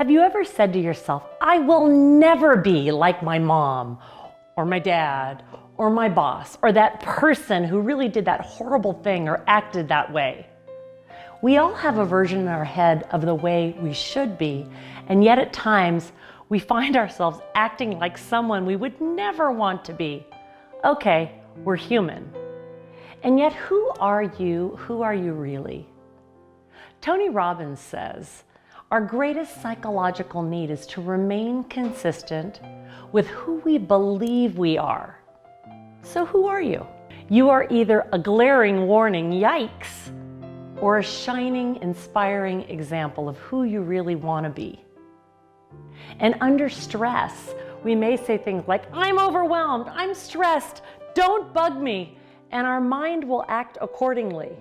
Have you ever said to yourself, I will never be like my mom or my dad or my boss or that person who really did that horrible thing or acted that way? We all have a version in our head of the way we should be, and yet at times we find ourselves acting like someone we would never want to be. Okay, we're human. And yet who are you? Who are you really? Tony Robbins says, our greatest psychological need is to remain consistent with who we believe we are. So who are you? You are either a glaring warning, yikes, or a shining, inspiring example of who you really want to be. And under stress, we may say things like, I'm overwhelmed, I'm stressed, don't bug me, and our mind will act accordingly.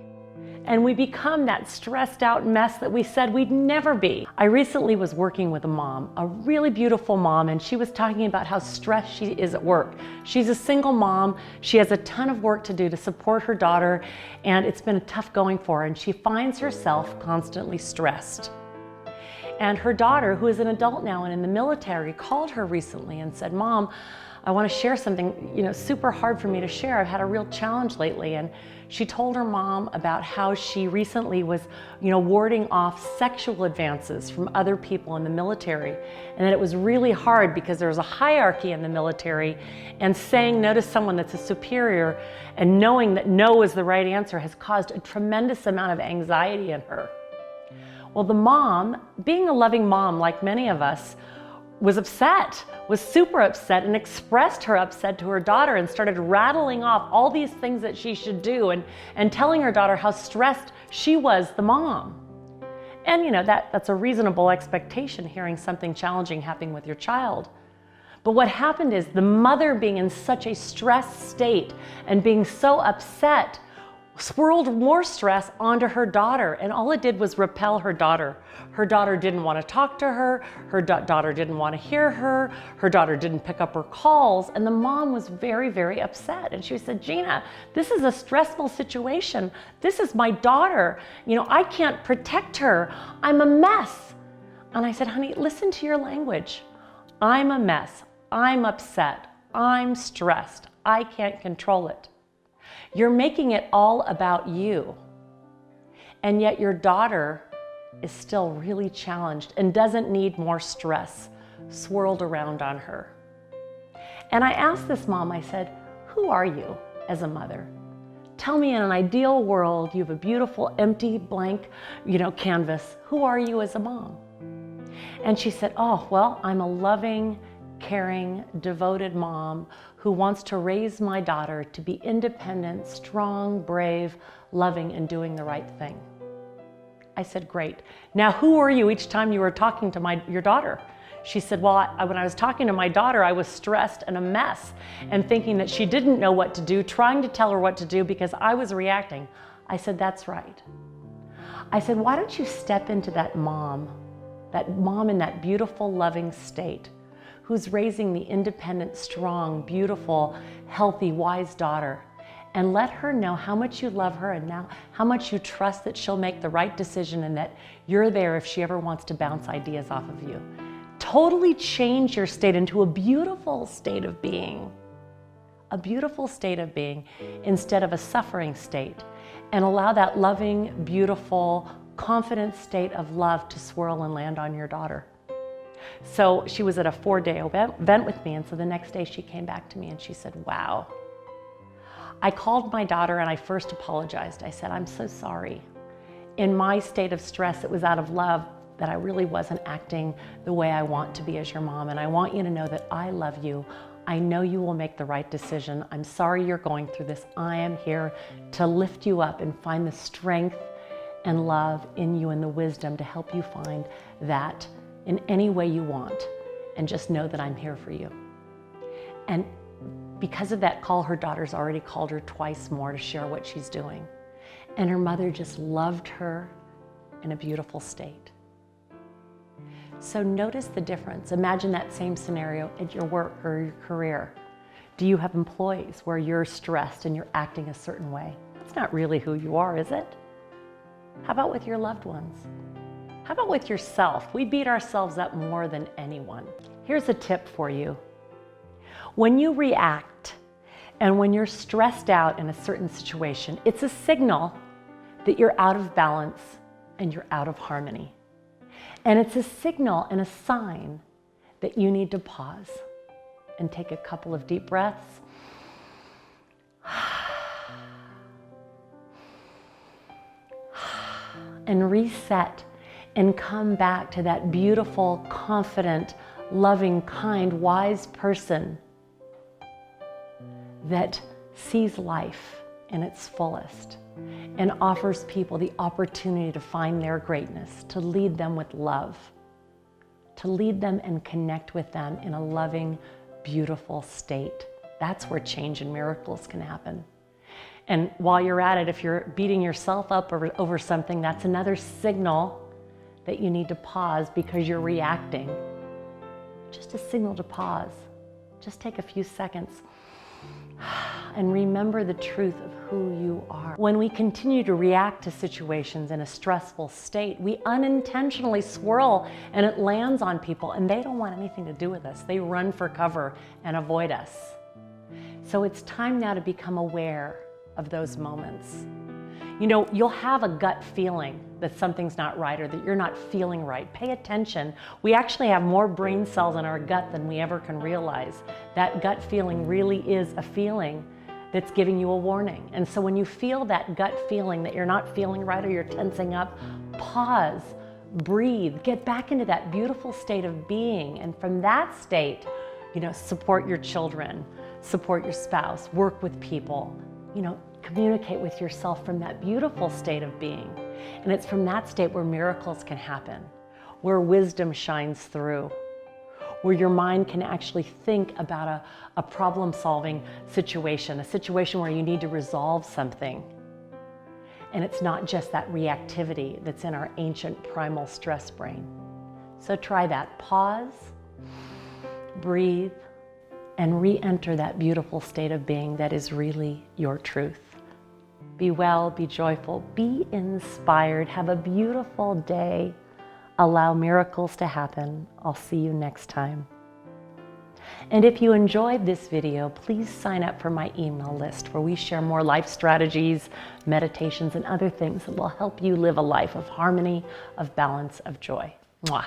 And we become that stressed out mess that we said we'd never be. I recently was working with a mom, a really beautiful mom, and she was talking about how stressed she is at work. She's a single mom. She has a ton of work to do to support her daughter, and it's been tough going for her, and she finds herself constantly stressed. And her daughter, who is an adult now and in the military, called her recently and said, Mom, I want to share something, super hard for me to share. I've had a real challenge lately. And she told her mom about how she recently was, warding off sexual advances from other people in the military. And that it was really hard because there's a hierarchy in the military, and saying no to someone that's a superior and knowing that no is the right answer has caused a tremendous amount of anxiety in her. Well, the mom, being a loving mom like many of us, was super upset, and expressed her upset to her daughter and started rattling off all these things that she should do and telling her daughter how stressed she was, the mom. And that's a reasonable expectation, hearing something challenging happening with your child. But what happened is the mother, being in such a stressed state and being so upset, swirled more stress onto her daughter, and all it did was repel her daughter. Her daughter didn't want to talk to her, her daughter didn't want to hear her, her daughter didn't pick up her calls, and the mom was very, very upset. And she said, Gina, this is a stressful situation. This is my daughter. I can't protect her. I'm a mess. And I said, honey, listen to your language. I'm a mess. I'm upset. I'm stressed. I can't control it. You're making it all about you. And yet your daughter is still really challenged and doesn't need more stress swirled around on her. And I asked this mom, I said, who are you as a mother? Tell me, in an ideal world, you have a beautiful, empty, blank, canvas. Who are you as a mom? And she said, oh, well, I'm a loving, caring, devoted mom who wants to raise my daughter to be independent, strong, brave, loving, and doing the right thing. I said, great. Now, who were you each time you were talking to your daughter? She said, well, when I was talking to my daughter, I was stressed and a mess and thinking that she didn't know what to do, trying to tell her what to do because I was reacting. I said, that's right. I said, why don't you step into that mom in that beautiful, loving state, who's raising the independent, strong, beautiful, healthy, wise daughter, and let her know how much you love her and now how much you trust that she'll make the right decision and that you're there if she ever wants to bounce ideas off of you. Totally change your state into a beautiful state of being. A beautiful state of being instead of a suffering state. And allow that loving, beautiful, confident state of love to swirl and land on your daughter. So she was at a 4-day event with me, and so the next day she came back to me and she said, wow. I called my daughter and I first apologized. I said, I'm so sorry. In my state of stress, it was out of love that I really wasn't acting the way I want to be as your mom, and I want you to know that I love you. I know you will make the right decision. I'm sorry you're going through this. I am here to lift you up and find the strength and love in you and the wisdom to help you find that in any way you want, and just know that I'm here for you. And because of that call, her daughter's already called her twice more to share what she's doing. And her mother just loved her in a beautiful state. So notice the difference. Imagine that same scenario at your work or your career. Do you have employees where you're stressed and you're acting a certain way? That's not really who you are, is it? How about with your loved ones? How about with yourself? We beat ourselves up more than anyone. Here's a tip for you. When you react and when you're stressed out in a certain situation, it's a signal that you're out of balance and you're out of harmony. And it's a signal and a sign that you need to pause and take a couple of deep breaths. And reset and come back to that beautiful, confident, loving, kind, wise person that sees life in its fullest and offers people the opportunity to find their greatness, to lead them with love, to lead them and connect with them in a loving, beautiful state. That's where change and miracles can happen. And while you're at it, if you're beating yourself up over something, that's another signal that you need to pause because you're reacting. Just a signal to pause. Just take a few seconds and remember the truth of who you are. When we continue to react to situations in a stressful state, we unintentionally swirl and it lands on people and they don't want anything to do with us. They run for cover and avoid us. So it's time now to become aware of those moments. You know, you'll have a gut feeling that something's not right or that you're not feeling right. Pay attention. We actually have more brain cells in our gut than we ever can realize. That gut feeling really is a feeling that's giving you a warning. And so when you feel that gut feeling that you're not feeling right or you're tensing up, pause, breathe, get back into that beautiful state of being. And from that state, you know, support your children, support your spouse, work with people, you know, communicate with yourself from that beautiful state of being. And it's from that state where miracles can happen, where wisdom shines through, where your mind can actually think about a problem-solving situation, a situation where you need to resolve something. And it's not just that reactivity that's in our ancient primal stress brain. So try that. Pause, breathe, and re-enter that beautiful state of being that is really your truth. Be well, be joyful, be inspired, have a beautiful day. Allow miracles to happen. I'll see you next time. And if you enjoyed this video, please sign up for my email list where we share more life strategies, meditations, and other things that will help you live a life of harmony, of balance, of joy. Mwah.